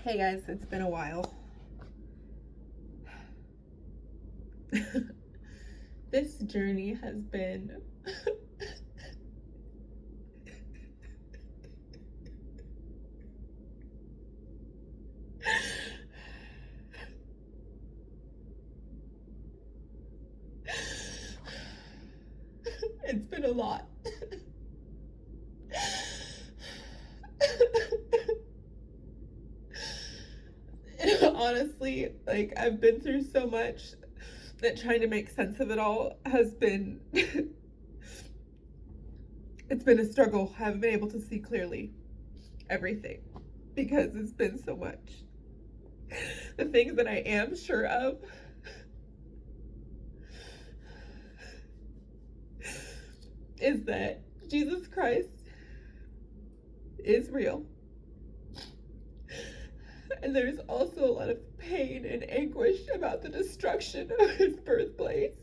Hey guys, it's been a while. This journey has been it's been a lot. Honestly, like I've been through so much that trying to make sense of it all has been it's been a struggle. I haven't been able to see clearly everything because it's been so much. The things that I am sure of is that Jesus Christ is real. And there's also a lot of pain and anguish about the destruction of his birthplace.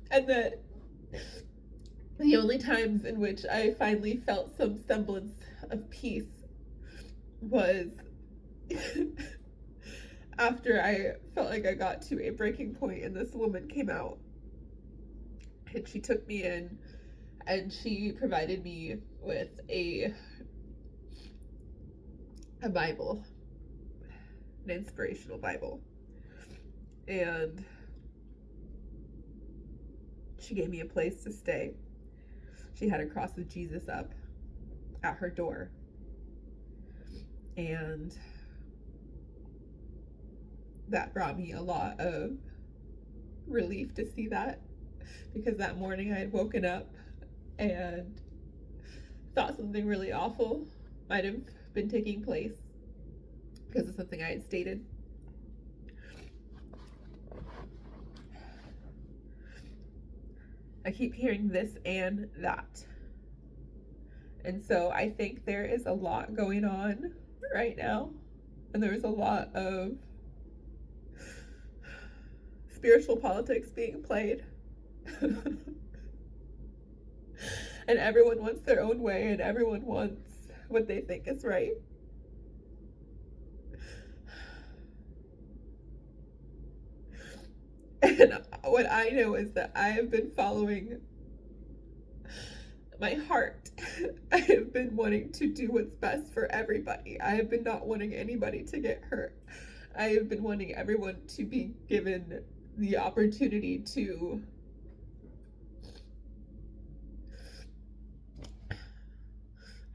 And that the only times in which I finally felt some semblance of peace was after I felt like I got to a breaking point and this woman came out and she took me in and she provided me with a Bible, an inspirational Bible. And she gave me a place to stay. She had a cross of Jesus up at her door. And that brought me a lot of relief to see that, because that morning I had woken up and thought something really awful might have been taking place because of something I had stated. I keep hearing this and that. And so I think there is a lot going on right now. And there's a lot of spiritual politics being played. And everyone wants their own way and everyone wants what they think is right. And what I know is that I have been following my heart. I have been wanting to do what's best for everybody. I have been not wanting anybody to get hurt. I have been wanting everyone to be given the opportunity to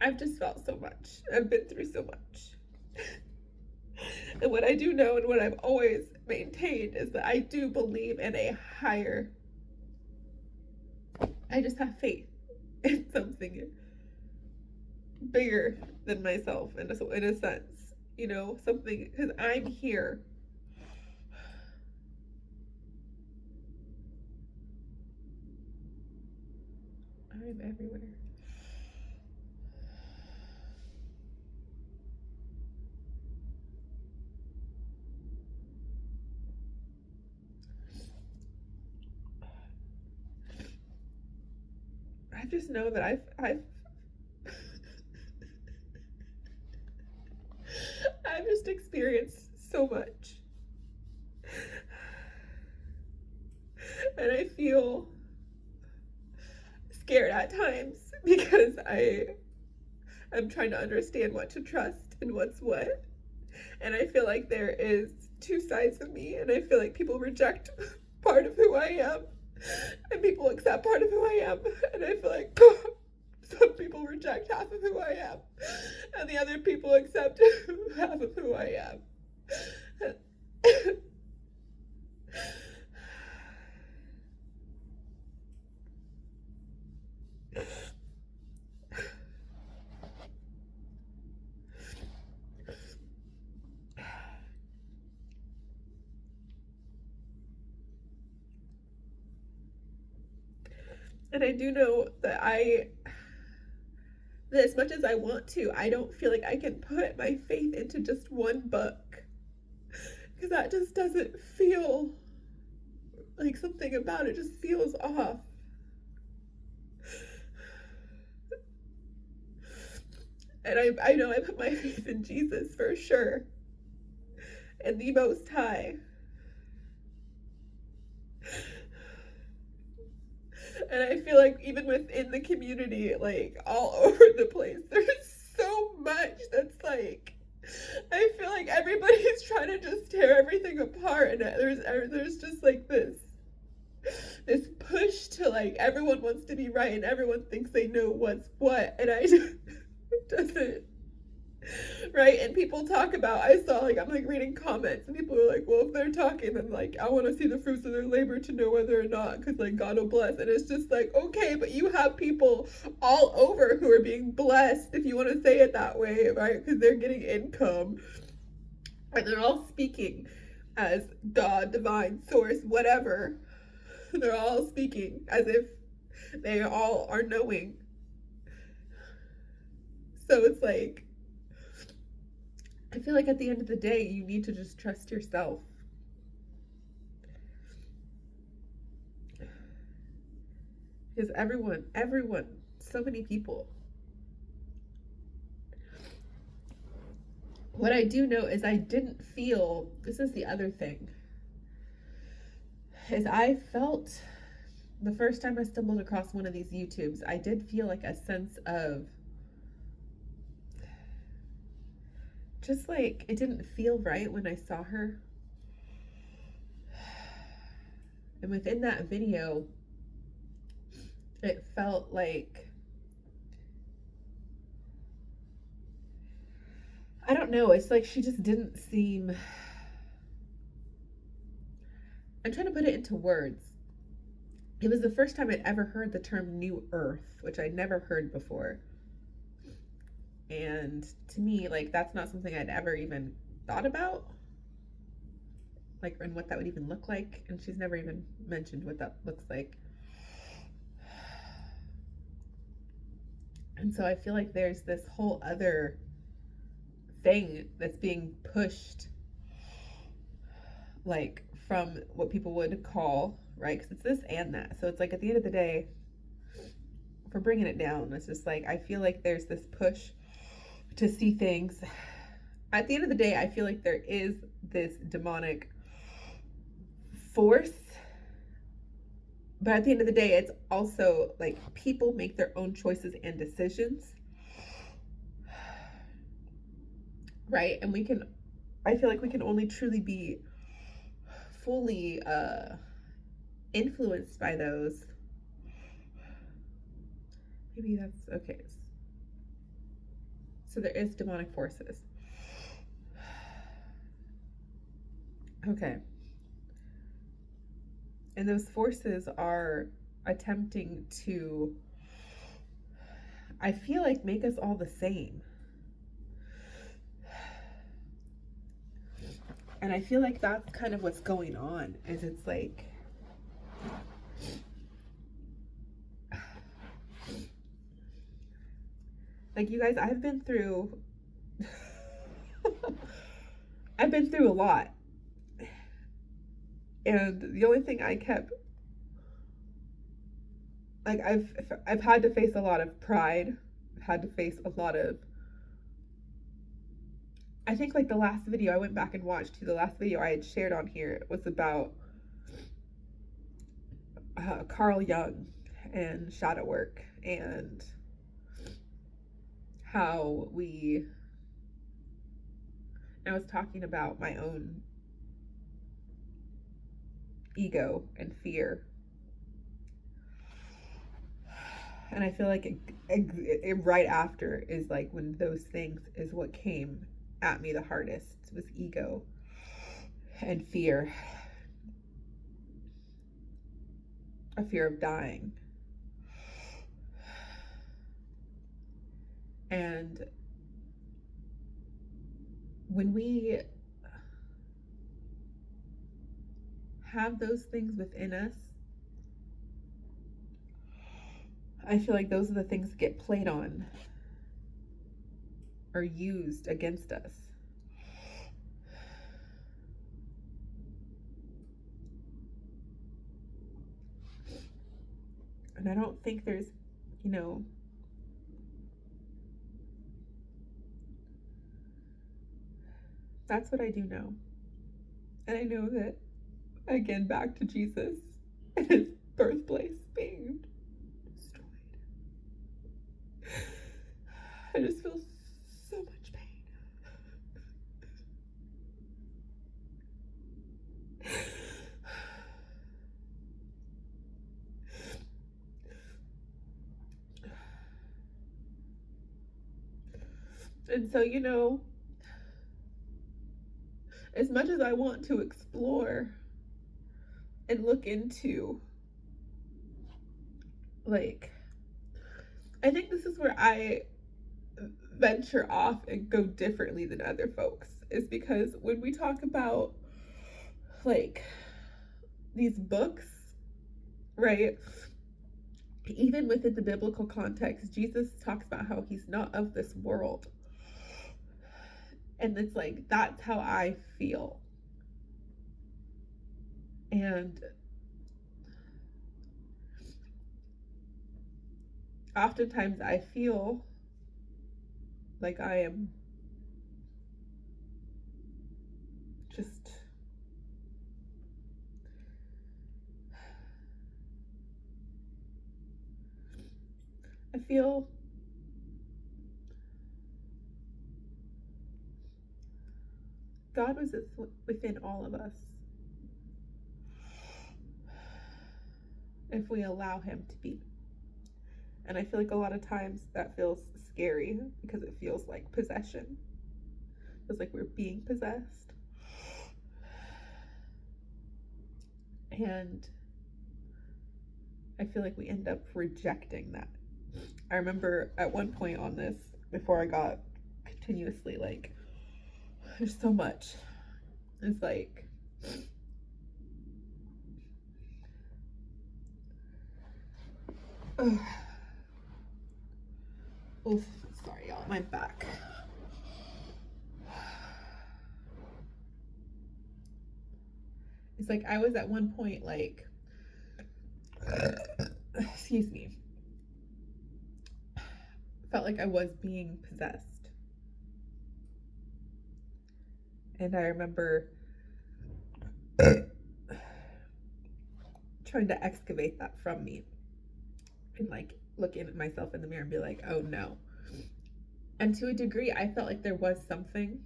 I've just felt so much. I've been through so much. And what I do know and what I've always maintained is that I do believe in a higher, I just have faith in something bigger than myself in a sense, you know, something, because I'm here. I'm everywhere. I just know that I've I've just experienced so much. And I feel scared at times because I'm trying to understand what to trust and what's what. And I feel like there is two sides of me, and I feel like people reject part of who I am and people accept part of who I am. And I feel like some people reject half of who I am and the other people accept half of who I am. And I do know that that as much as I want to, I don't feel like I can put my faith into just one book because that just doesn't feel like, something about it just feels off. And I know I put my faith in Jesus for sure, and the Most High. And I feel like even within the community, like all over the place, there's so much that's like, I feel like everybody's trying to just tear everything apart, and there's just like this push to, like, everyone wants to be right and everyone thinks they know what's what, and I just, it doesn't, right? And people talk about, I saw, like, I'm like reading comments and people are like, well, if they're talking, then like I want to see the fruits of their labor to know whether or not, because like God will bless. And it's just like, okay, but you have people all over who are being blessed, if you want to say it that way, right? Because they're getting income and they're all speaking as God, divine, source, whatever. They're all speaking as if they all are knowing. So it's like, I feel like at the end of the day, you need to just trust yourself. Because everyone, so many people. What I do know is I didn't feel, this is the other thing, is I felt the first time I stumbled across one of these YouTubes, I did feel like a sense of just like, it didn't feel right when I saw her. And within that video, it felt like, I don't know, it's like she just didn't seem, I'm trying to put it into words. It was the first time I'd ever heard the term New Earth, which I'd never heard before. And to me, like, that's not something I'd ever even thought about, like, and what that would even look like. And she's never even mentioned what that looks like. And so I feel like there's this whole other thing that's being pushed, like, from what people would call, right? Because it's this and that. So it's like, at the end of the day, for bringing it down, it's just like, I feel like there's this push to see things. At the end of the day, I feel like there is this demonic force, but at the end of the day, it's also like people make their own choices and decisions, right? And I feel like we can only truly be fully influenced by those. Maybe that's okay. So there is demonic forces. Okay. And those forces are attempting to, I feel like, make us all the same. And I feel like that's kind of what's going on, is it's like, you guys, I've been through a lot. And the only thing I kept, like, I've had to face a lot of pride. I've had to face a lot of, I think, like, the last video I went back and watched, the last video I had shared on here was about Carl Jung and shadow work, and how I was talking about my own ego and fear. And I feel like it right after is like when those things is what came at me the hardest, was ego and fear. A fear of dying. And when we have those things within us, I feel like those are the things that get played on or used against us. And I don't think there's, you know, that's what I do know. And I know that, again, back to Jesus and his birthplace being destroyed. I just feel so much pain. And so, you know, as much as I want to explore and look into, like, I think this is where I venture off and go differently than other folks, is because when we talk about, like, these books, right? Even within the biblical context, Jesus talks about how he's not of this world. And it's like, that's how I feel. And oftentimes I feel like I am just I feel God was within all of us if we allow him to be. And I feel like a lot of times that feels scary because it feels like possession. It feels like we're being possessed. And I feel like we end up rejecting that. I remember at one point on this, before I got continuously like, there's so much. It's like, ugh. Oof, sorry y'all, my back. It's like I was at one point like, excuse me, felt like I was being possessed. And I remember trying to excavate that from me and like looking at myself in the mirror and be like, oh no. And to a degree, I felt like there was something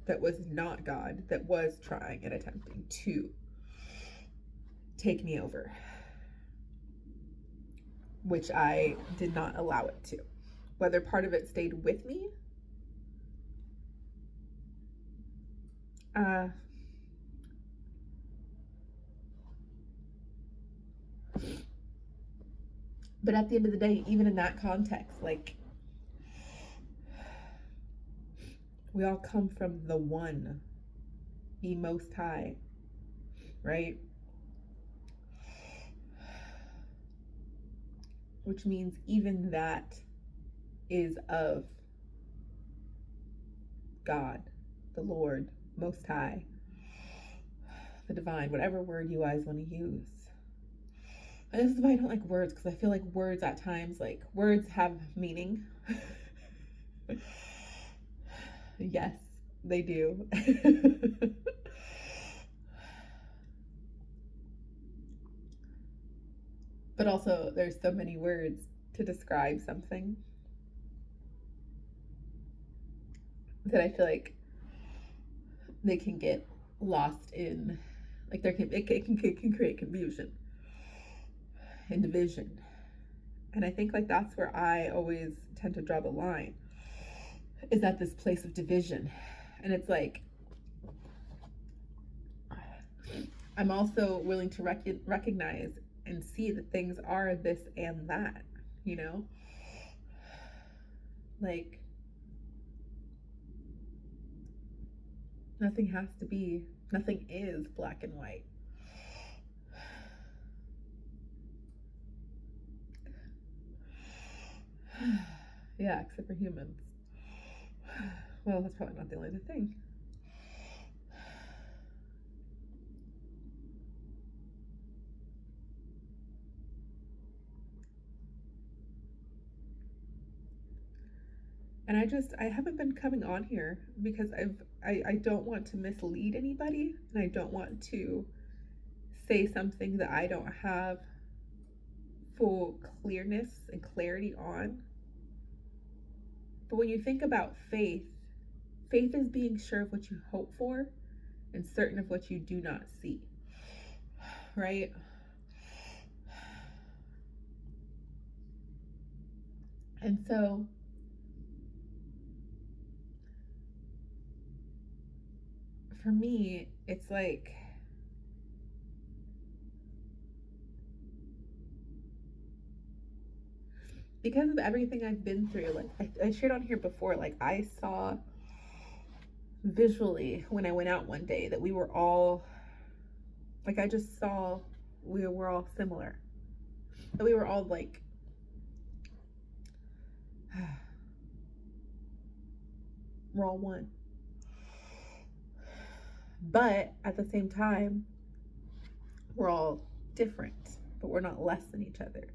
that was not God that was trying and attempting to take me over, which I did not allow it to. Whether part of it stayed with me, but at the end of the day, even in that context, like, we all come from the one, the Most High, right? Which means even that is of God, the Lord, Most High, the Divine, whatever word you guys want to use. And this is why I don't like words, because I feel like words at times, like, words have meaning. Yes, they do. But also, there's so many words to describe something that I feel like they can get lost in, like, it can create confusion and division. And I think like that's where I always tend to draw the line, is at this place of division. And it's like, I'm also willing to recognize and see that things are this and that, you know? Like, nothing has to be, nothing is black and white. Yeah, except for humans. Well, that's probably not the only other thing. And I haven't been coming on here because I don't want to mislead anybody, and I don't want to say something that I don't have full clearness and clarity on. But when you think about faith, faith is being sure of what you hope for and certain of what you do not see. Right? And so for me, it's like because of everything I've been through, like I shared on here before, like I saw visually when I went out one day that we were all, like I just saw we were all similar. That we were all like, we're all one. But at the same time, we're all different, but we're not less than each other.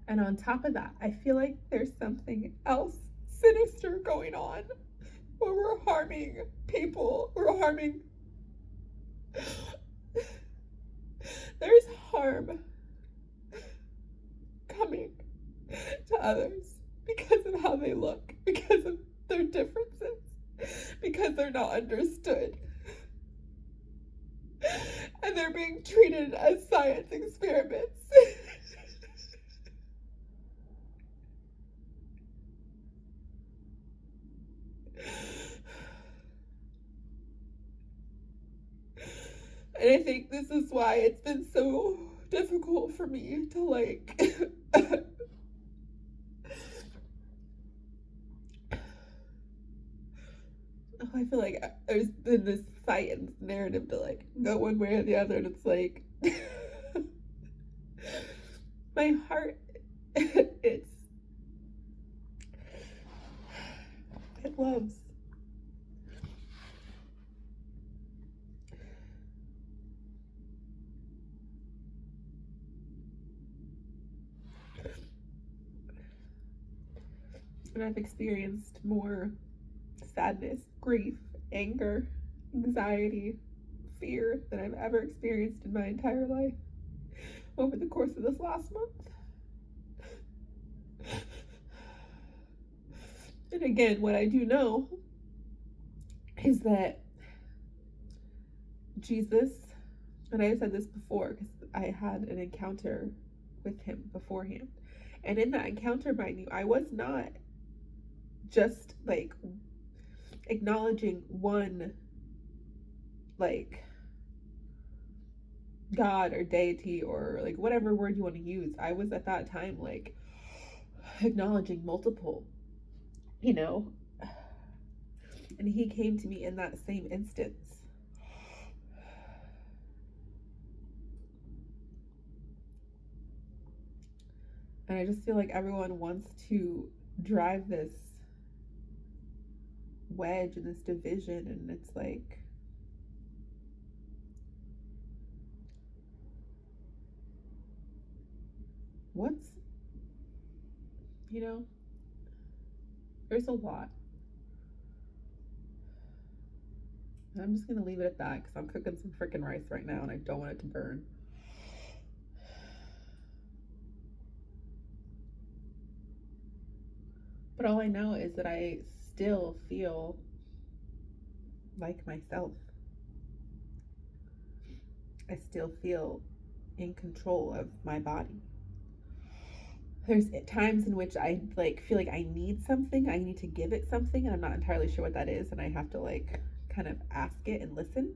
And on top of that, I feel like there's something else sinister going on where we're harming people. We're harming. There's harm coming to others because of how they look, because of their differences, because they're not understood. And they're being treated as science experiments. And I think this is why it's been so difficult for me to like I feel like there's been this fight and this narrative to like go one way or the other, and it's like my heart it loves. And I've experienced more sadness, grief, anger, anxiety, fear than I've ever experienced in my entire life over the course of this last month. And again, what I do know is that Jesus, and I said this before because I had an encounter with him beforehand. And in that encounter, mind you, I was not just like acknowledging one like God or deity or like whatever word you want to use. I was at that time like acknowledging multiple, you know. And he came to me in that same instance. And I just feel like everyone wants to drive this wedge and this division, and it's like what's, you know, there's a lot. And I'm just gonna leave it at that because I'm cooking some freaking rice right now and I don't want it to burn. But all I know is that I still feel like myself. I still feel in control of my body. There's times in which I like feel like I need something, I need to give it something, and I'm not entirely sure what that is, and I have to like kind of ask it and listen.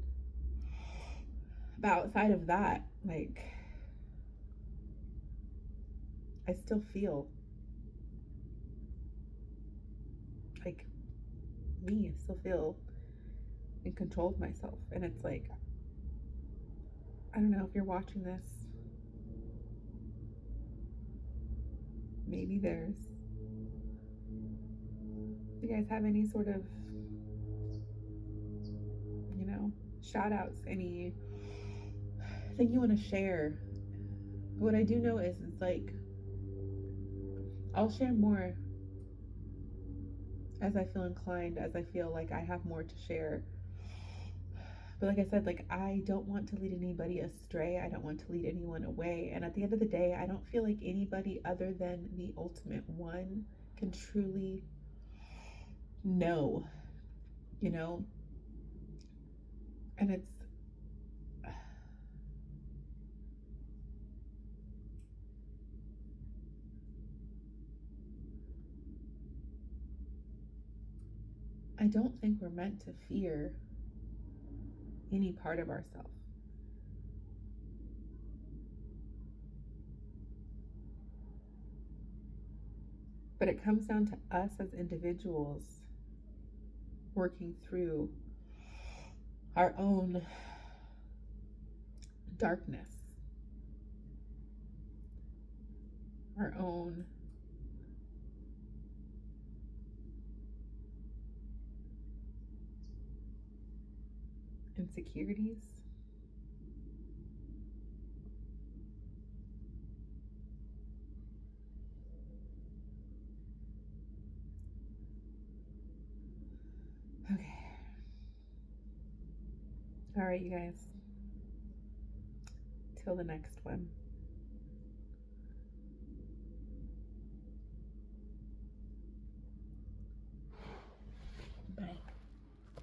But outside of that, like I still feel like me. I still feel in control of myself. And it's like, I don't know if you're watching this. Maybe there's, you guys have any sort of, you know, shout outs, any thing you want to share. What I do know is it's like, I'll share more as I feel inclined, as I feel like I have more to share. But like I said, like I don't want to lead anybody astray. I don't want to lead anyone away. And at the end of the day, I don't feel like anybody other than the ultimate one can truly know, you know? And it's I don't think we're meant to fear any part of ourselves. But it comes down to us as individuals working through our own darkness, our own insecurities. Okay. All right, you guys. Till the next one. Bye.